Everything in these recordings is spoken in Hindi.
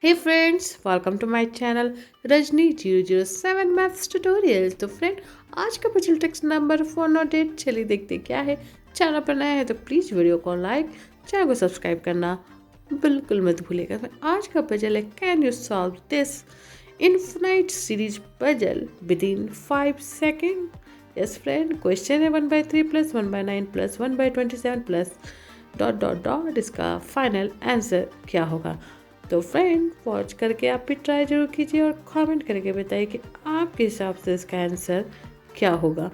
Hey friends, welcome to my channel Rajni 007 maths tutorial. तो फ्रेंड, आज का पजल टेक्स्ट नंबर 408, चलिए देखते क्या है। चैनल पर नया है तो प्लीज़ वीडियो को लाइक, चैनल को सब्सक्राइब करना बिल्कुल मत भूलिएगा। आज का पजल है, can you solve this infinite series puzzle with in 5 second. Yes friend, question है 1/3 plus 1/9 plus 1/27 plus dot dot dot, इसका फाइनल आंसर क्या होगा। तो फ्रेंड, वॉच करके आप भी ट्राई जरूर कीजिए और कमेंट करके बताइए कि आपके हिसाब से इसका आंसर क्या होगा।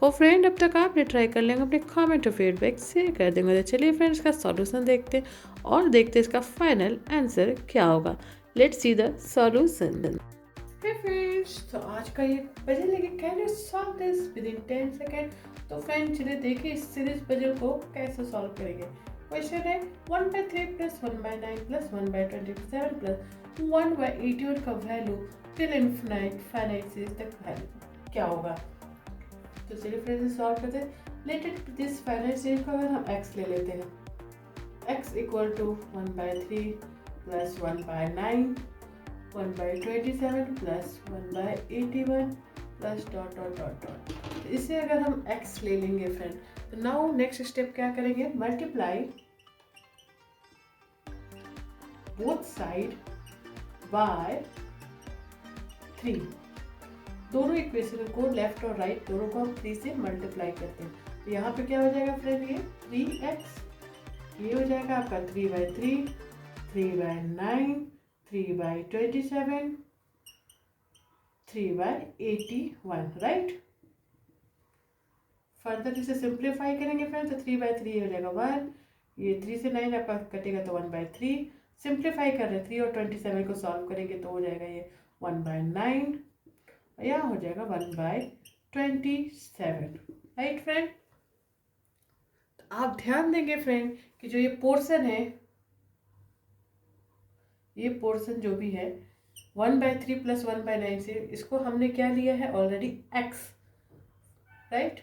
हो फ्रेंड, अब तक आपने ट्राई कर लेंगे, अपने कमेंट और फीडबैक शेयर कर देंगे। तो चलिए फ्रेंड, इसका सॉल्यूशन देखते हैं और देखते हैं इसका फाइनल आंसर क्या होगा। Let's see the solution. Hey friends, तो आज का ये पजल है कि can you solve this within 10 second. तो फ्रेंड, चलिए देखिए इस सीरीज पजल को कैसे सॉल्व करेंगे। क्वेश्चन है 1/3 प्लस 1/9 प्लस 1/27 प्लस 1/81 का value till infinite finite series तक वैल्यू क्या होगा। तो चलिए फ्रेंड्स सॉल्व करते हैं। लेटेड दिस फाइनाइट सीरीज को अगर हम x ले लेते हैं, x equal to 1/3 plus 1/9 1/27 plus 1/81 plus dot dot dot dot. इसे अगर हम x ले लेंगे फ्रेंड, तो नाउ नेक्स्ट स्टेप क्या करेंगे, मल्टीप्लाई बोथ साइड बाय 3। दोनों इक्वेशन को लेफ्ट और राइट दोनों को हम 3 से मल्टीप्लाई करते हैं। तो यहाँ पे क्या हो जाएगा फ्रेंड, ये 3x, ये हो जाएगा आपका 3/3, 3/9, 3/27, 3/81, राइट। फर्दर इसे सिंप्लीफाई करेंगे फ्रेंड, तो 3/3 हो जाएगा 1, ये 3 से 9 आपका कटेगा तो 1/3। सिंप्लीफाई कर रहे हैं 3 और 27 को सॉल्व करेंगे तो हो जाएगा ये 1/9, या हो जाएगा 1/27, राइट फ्रेंड। तो आप ध्यान देंगे फ्रेंड कि जो ये पोर्शन है, ये पोर्शन जो भी है 1/3 प्लस 1/9 से, इसको हमने क्या लिया है ऑलरेडी x, राइट।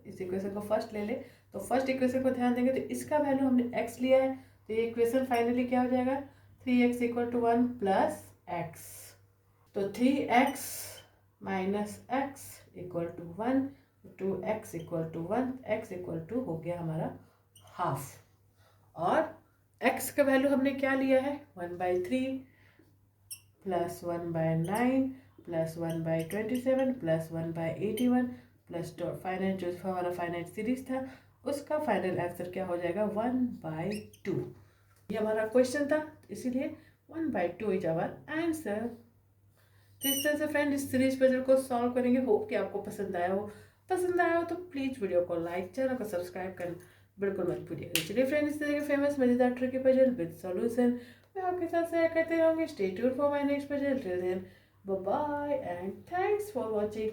इस इक्वेशन को फर्स्ट ले ले, तो फर्स्ट इक्वेशन को ध्यान देंगे तो इसका वैल्यू हमने x लिया है। तो ये इक्वेशन फाइनली क्या हो जाएगा, 3x equal to 1 plus x। तो 3x minus x equal to 1, 2x equal to 1, x equal to हो गया हमारा हाफ। और x का वैल्यू हमने क्या लिया है 1/3 plus 1/9 plus 1/27 plus 1/81 plus final जो हमारा फाइनाइट सीरीज था उसका फाइनल आंसर क्या हो जाएगा 1/2। ये हमारा क्वेश्चन था, इसीलिए 1/2 इज आवर आंसर। तो इस तरह से फ्रेंड इस सीरीज पजल को सॉल्व करेंगे। होप कि आपको पसंद आया हो। पसंद आया हो तो प्लीज़ वीडियो को लाइक, चैनल को सब्सक्राइब करना बिल्कुल मत भूलिएगा। चलिए फ्रेंड, इस तरह के फेमस मजेदार ट्रिकी पजल विद सॉल्यूशन मैं आपके साथ शेयर करते रहूँगी। Stay tuned for my next puzzle. Till then, bye bye and thanks for watching.